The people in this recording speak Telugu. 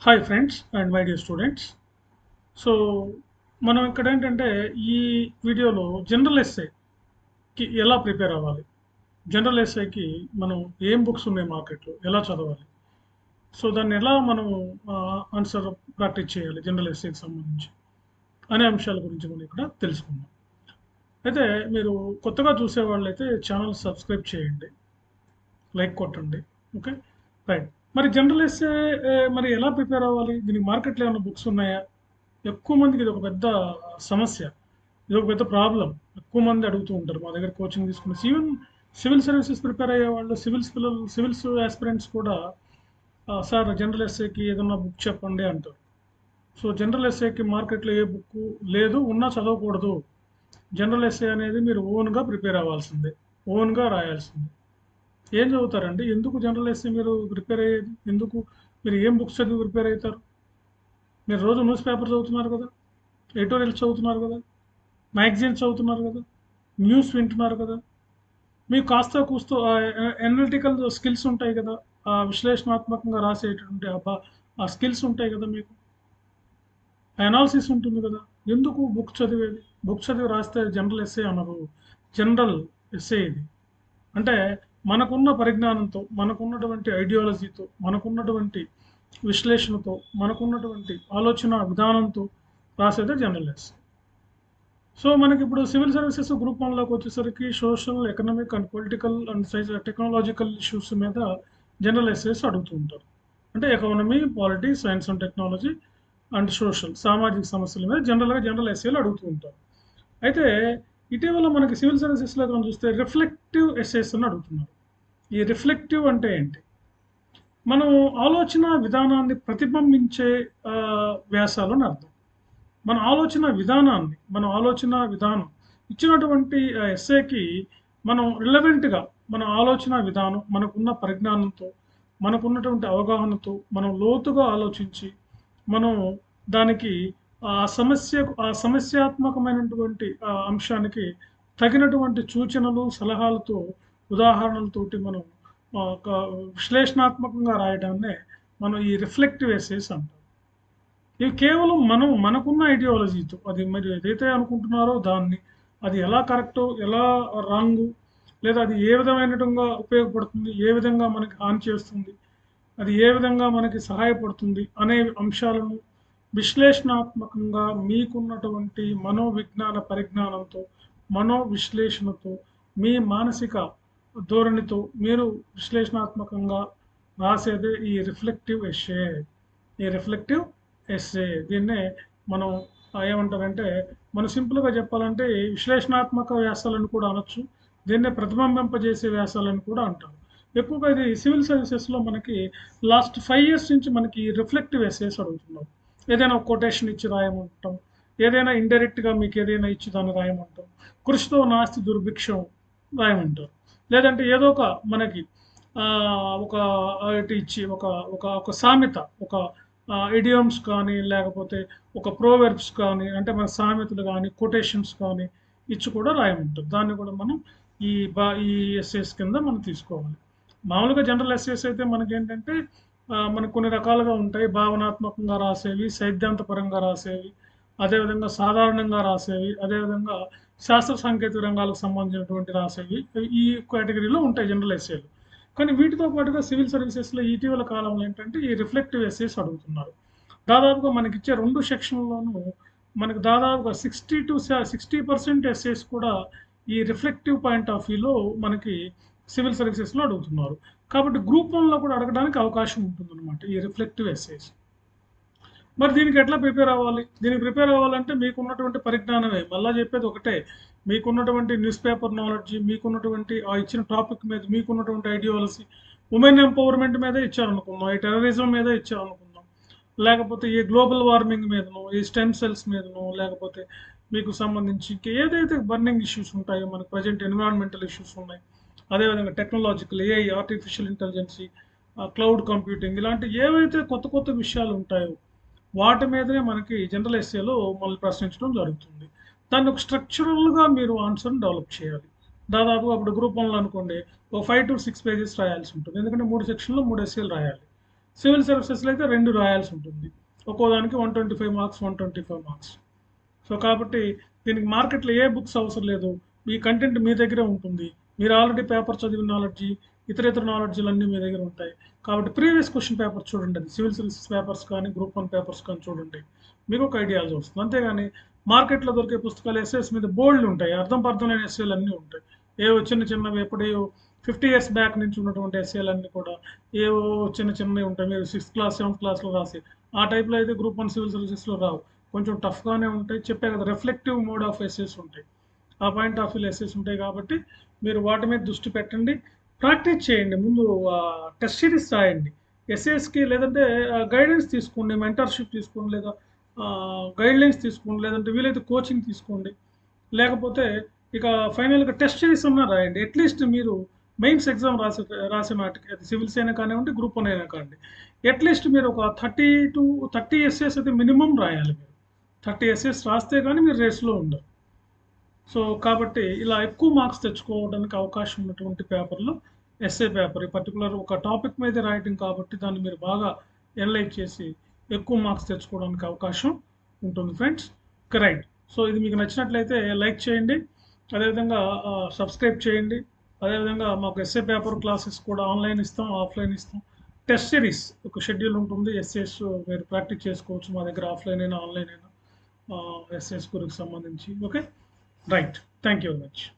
Hi friends and my dear students. So మనం ఇక్కడ ఏంటంటే ఈ వీడియోలో జనరల్ ఎస్ఏకి ఎలా ప్రిపేర్ అవ్వాలి, జనరల్ ఎస్ఏకి మనం ఏం బుక్స్ ఉన్నాయి మార్కెట్లో, ఎలా చదవాలి, సో దాన్ని ఎలా మనం ఆన్సర్ ప్రాక్టీస్ చేయాలి జనరల్ ఎస్ఏకి సంబంధించి అనే అంశాల గురించి మనం ఇక్కడ తెలుసుకుందాం. అయితే మీరు కొత్తగా చూసేవాళ్ళు అయితే ఛానల్ సబ్స్క్రైబ్ చేయండి, లైక్ కొట్టండి. Okay, right. మరి జనరల్ ఎస్ఏ మరి ఎలా ప్రిపేర్ అవ్వాలి, దీనికి మార్కెట్లో ఏమైనా బుక్స్ ఉన్నాయా? ఎక్కువ మందికి ఇది ఒక పెద్ద సమస్య, ఇది ఒక పెద్ద ప్రాబ్లం. ఎక్కువ మంది అడుగుతూ ఉంటారు మా దగ్గర కోచింగ్ తీసుకుని. సివిల్ సర్వీసెస్ ప్రిపేర్ అయ్యే వాళ్ళు, సివిల్స్ ఆస్పిరెంట్స్ కూడా సార్ జనరల్ ఎస్ఏకి ఏదన్నా బుక్ చెప్పండి అంటారు. సో జనరల్ ఎస్ఏకి మార్కెట్లో ఏ బుక్ లేదు, ఉన్నా చదవకూడదు. జనరల్ ఎస్ఏ అనేది మీరు ఓన్గా ప్రిపేర్ అవ్వాల్సిందే, ఓన్గా రాయాల్సిందే. ఏం చదువుతారండి? ఎందుకు జనరల్ ఎస్ఏ మీరు ప్రిపేర్ అయ్యేది? ఎందుకు మీరు ఏం బుక్స్ చదివి ప్రిపేర్ అవుతారు? మీరు రోజు న్యూస్ పేపర్ చదువుతున్నారు కదా, ఎడిటోరియల్స్ చదువుతున్నారు కదా, మ్యాగజైన్స్ చదువుతున్నారు కదా, న్యూస్ వింటున్నారు కదా, మీకు కాస్త కూస్తో అనలిటికల్ స్కిల్స్ ఉంటాయి కదా, ఆ విశ్లేషణాత్మకంగా రాసేటువంటి ఆ స్కిల్స్ ఉంటాయి కదా, మీకు అనాలిసిస్ ఉంటుంది కదా. ఎందుకు బుక్ చదివేది? బుక్ చదివి రాస్తే జనరల్ ఎస్ఏ అనరు, జనరల్ ఎస్ఏ ఇది. అంటే మనకున్న పరిజ్ఞానంతో, మనకున్నటువంటి ఐడియాలజీతో, మనకున్నటువంటి విశ్లేషణతో, మనకున్నటువంటి ఆలోచన విధానంతో రాసేదే జనరల్ ఎస్ఏ. సో మనకి ఇప్పుడు సివిల్ సర్వీసెస్ గ్రూప్ వన్లోకి వచ్చేసరికి social, economic and political and technological issues మీద జనరల్ ఎస్ఏస్ అడుగుతూ ఉంటారు. అంటే economy, politics, science and technology and social, సామాజిక సమస్యల మీద జనరల్ ఎస్ఏలు అడుగుతూ ఉంటారు. అయితే ఇటీవల మనకి సివిల్ సర్వీసెస్లో మనం చూస్తే రిఫ్లెక్టివ్ ఎస్ఏస్ అని అడుగుతున్నారు. ఈ రిఫ్లెక్టివ్ అంటే ఏంటి? మనం ఆలోచన విధానాన్ని ప్రతిబింబించే వ్యాసాలు అని అర్థం. మన ఆలోచన విధానం ఇచ్చినటువంటి ఎస్ఏకి మనం రిలవెంట్గా మన ఆలోచన విధానం, మనకున్న పరిజ్ఞానంతో, మనకున్నటువంటి అవగాహనతో మనం లోతుగా ఆలోచించి మనం దానికి ఆ సమస్యాత్మకమైనటువంటి అంశానికి తగినటువంటి సూచనలు, సలహాలతో, ఉదాహరణలతోటి మనం ఒక విశ్లేషణాత్మకంగా రాయడాన్నే మనం ఈ రిఫ్లెక్టివ్ ఎస్సేస్ అంటాం. ఇవి కేవలం మనకున్న ఐడియాలజీతో, అది మీరు ఏదైతే అనుకుంటున్నారో దాన్ని, అది ఎలా కరెక్టో, ఎలా రాంగు, లేదా అది ఏ విధమైనటువంటి ఉపయోగపడుతుంది, ఏ విధంగా మనకి హాని చేస్తుంది, అది ఏ విధంగా మనకి సహాయపడుతుంది అనే అంశాలను విశ్లేషణాత్మకంగా మీకున్నటువంటి మనోవిజ్ఞాన పరిజ్ఞానంతో, విశ్లేషణతో, మీ మానసిక ధోరణితో మీరు విశ్లేషణాత్మకంగా రాసేదే ఈ రిఫ్లెక్టివ్ ఎస్సే. ఈ రిఫ్లెక్టివ్ ఎస్సే దీన్నే మనం ఏమంటారంటే, మనం సింపుల్గా చెప్పాలంటే విశ్లేషణాత్మక వ్యాసాలను కూడా అనొచ్చు, దీన్నే ప్రతిబింబింపజేసే వ్యాసాలను కూడా అంటారు. ఎక్కువగా ఇది సివిల్ సర్వీసెస్లో మనకి లాస్ట్ 5 years నుంచి మనకి రిఫ్లెక్టివ్ ఎస్సేస్ అడుగుతున్నారు. ఏదైనా ఒక కొటేషన్ ఇచ్చి రాయమంటాం, ఏదైనా ఇండైరెక్ట్గా మీకు ఏదైనా ఇచ్చి దాన్ని రాయమంటాం, కృషితో నాస్తి దుర్భిక్షం రాయమంటారు. లేదంటే ఏదో ఒక మనకి ఆ, ఒక ఇటు ఇచ్చి ఒక ఒక ఒక సామెత, ఒక ఇడియమ్స్ కానీ, లేకపోతే ఒక ప్రోవెర్బ్స్ కానీ, అంటే మన సామెతలు కానీ, కొటేషన్స్ కానీ ఇచ్చి కూడా రాయమంటారు. దాన్ని కూడా మనం ఈ ఎస్ఎస్ కింద మనం తీసుకోవాలి. మామూలుగా జనరల్ ఎస్ఎస్ అయితే మనకేంటంటే మనకు కొన్ని రకాలుగా ఉంటాయి. భావనాత్మకంగా రాసేవి, సైద్ధాంతపరంగా రాసేవి, అదేవిధంగా సాధారణంగా రాసేవి, అదేవిధంగా శాస్త్ర సాంకేతిక రంగాలకు సంబంధించినటువంటి రాసేవి, ఈ కేటగిరీలో ఉంటాయి జనరల్ ఎస్ఏలు. కానీ వీటితో పాటుగా సివిల్ సర్వీసెస్లో ఇటీవల కాలంలో ఏంటంటే ఈ రిఫ్లెక్టివ్ ఎస్సేస్ అడుగుతున్నారు. దాదాపుగా మనకిచ్చే 2 సెక్షన్‌లోనూ మనకు దాదాపుగా 60% ఎస్సేస్ కూడా ఈ రిఫ్లెక్టివ్ పాయింట్ ఆఫ్ వ్యూలో మనకి సివిల్ సర్వీసెస్‌లో అడుగుతున్నారు. కాబట్టి గ్రూప్ వన్‌లో కూడా అడగడానికి అవకాశం ఉంటుందన్నమాట ఈ రిఫ్లెక్టివ్ ఎస్సేస్. మరి దీనికి ఎట్లా ప్రిపేర్ అవ్వాలి? దీనికి ప్రిపేర్ అవ్వాలంటే మీకున్నటువంటి పరిజ్ఞానమే. మళ్ళా చెప్పేది ఒకటే. మీకున్నటువంటి న్యూస్ పేపర్ నాలెడ్జి, మీకున్నటువంటి ఆ ఇచ్చిన టాపిక్ మీద మీకున్నటువంటి ఐడియాలజీ, ఉమెన్ ఎంపవర్‌మెంట్ మీదే ఇచ్చారనుకుందాం, ఈ టెర్రరిజం మీదే ఇచ్చారనుకుందాం, లేకపోతే ఈ గ్లోబల్ వార్మింగ్ మీదనో, ఈ స్టెమ్ సెల్స్ మీదనో, లేకపోతే మీకు సంబంధించి ఇంక ఏదైతే బర్నింగ్ ఇష్యూస్ ఉంటాయో, మనకు ప్రెజెంట్ ఎన్విరాన్మెంటల్ ఇష్యూస్ ఉన్నాయి. అదేవిధంగా technological, AI, artificial intelligence, cloud computing, ఇలాంటి ఏవైతే కొత్త కొత్త విషయాలు ఉంటాయో వాటి మీదనే మనకి జనరల్ ఎస్ఏలో మళ్ళీ ప్రశ్నించడం జరుగుతుంది. దాన్ని ఒక స్ట్రక్చరల్గా మీరు ఆన్సర్ని డెవలప్ చేయాలి. దాదాపు అప్పుడు గ్రూప్ వన్లో అనుకోండి, ఒక 5 to 6 pages రాయాల్సి ఉంటుంది. ఎందుకంటే 3 సెక్షన్లో 3 ఎస్ఏలు రాయాలి. సివిల్ సర్వీసెస్లో అయితే 2 రాయాల్సి ఉంటుంది. ఒక్కో దానికి 125 మార్క్స్, 125 మార్క్స్. సో కాబట్టి దీనికి మార్కెట్‌లో ఏ బుక్స్ అవసరం లేదు. మీ కంటెంట్ మీ దగ్గరే ఉంటుంది. మీరు ఆల్రెడీ పేపర్ చదివిన నాలెడ్జి, ఇతర నాలెడ్జ్‌లన్నీ మీ దగ్గర ఉంటాయి. కాబట్టి ప్రీవియస్ క్వెషన్ పేపర్ చూడండి. అది సివిల్ సర్వీసెస్ పేపర్స్ కానీ, గ్రూప్ 1 పేపర్స్ కానీ చూడండి. మీకు ఒక ఐడియాలజీ వస్తుంది. అంతేగాని మార్కెట్‌లో దొరికే పుస్తకాలు ఎస్సేస్ మీద బోల్డ్ ఉంటాయి. అర్థం పర్థం లేని ఎస్సేలు అన్నీ ఉంటాయి. ఏవో చిన్న చిన్నవి ఎప్పుడో 50 ఇయర్స్ బ్యాక్ నుంచి ఉన్నటువంటి ఎస్సేలన్నీ కూడా ఏవో చిన్నవి ఉంటాయి. మీరు 6th క్లాస్, 7th క్లాస్‌లో రాసి ఆ టైప్‌లో అయితే గ్రూప్ 1 సివిల్ సర్వీసెస్‌లో రావు. కొంచెం టఫ్‌గానే ఉంటాయి. చెప్పా కదా! రిఫ్లెక్టివ్ మోడ్ ఆఫ్ ఎస్సేస్ ఉంటాయి. ఆ పాయింట్ ఆఫ్ వ్యూలో ఎస్సేస్ ఉంటాయి కాబట్టి మీరు వాటి మీద దృష్టి పెట్టండి. ప్రాక్టీస్ చేయండి. ముందు టెస్ట్ సిరీస్ రాయండి. ఎస్ఏఎస్‌కి లేదంటే గైడెన్స్ తీసుకోండి. మెంటర్‌షిప్ తీసుకోండి. లేదా గైడ్‌లైన్స్ తీసుకోండి. లేదంటే వీలైతే కోచింగ్ తీసుకోండి. లేకపోతే ఇక ఫైనల్‌గా టెస్ట్ సిరీస్ అన్నా రాయండి. అట్‌లీస్ట్ మీరు మెయిన్స్ ఎగ్జామ్ రాసే నాటికి అది సివిల్స్ అయినా కానివ్వండి, గ్రూప్ 1 అయినా కానివ్వండి. అట్‌లీస్ట్ మీరు ఒక 30 ఎస్సేస్ అయితే మినిమమ్ రాయాలి మీరు. 30 ఎస్సేస్ రాస్తే గాని మీరు రేస్‌లో ఉండరు. సో, కాబట్టి ఇలా ఎక్కువ మార్క్స్ తెచ్చుకోవడానికి అవకాశం ఉన్నటువంటి పేపర్‌లో ఎస్సే పేపర్. ఈ పర్టిక్యులర్ ఒక టాపిక్ మీదే రాయటం కాబట్టి దాన్ని మీరు బాగా ఎనలైజ్ చేసి ఎక్కువ మార్క్స్ తెచ్చుకోవడానికి అవకాశం ఉంటుంది ఫ్రెండ్స్. రైట్. సో, ఇది మీకు నచ్చినట్లయితే లైక్ చేయండి. అదేవిధంగా సబ్స్క్రైబ్ చేయండి. అదేవిధంగా మాకు ఎస్సే పేపర్ క్లాసెస్ కూడా ఆన్‌లైన్ ఇస్తాం, ఆఫ్‌లైన్ ఇస్తాం. టెస్ట్ సిరీస్ ఒక షెడ్యూల్ ఉంటుంది. ఎస్సేస్ మీరు ప్రాక్టీస్ చేసుకోవచ్చు. మా దగ్గర ఆఫ్‌లైన్ అయినా, ఆన్‌లైన్ అయినా ఎస్సేస్ గురించి సంబంధించి. Okay. Right. Thank you very much.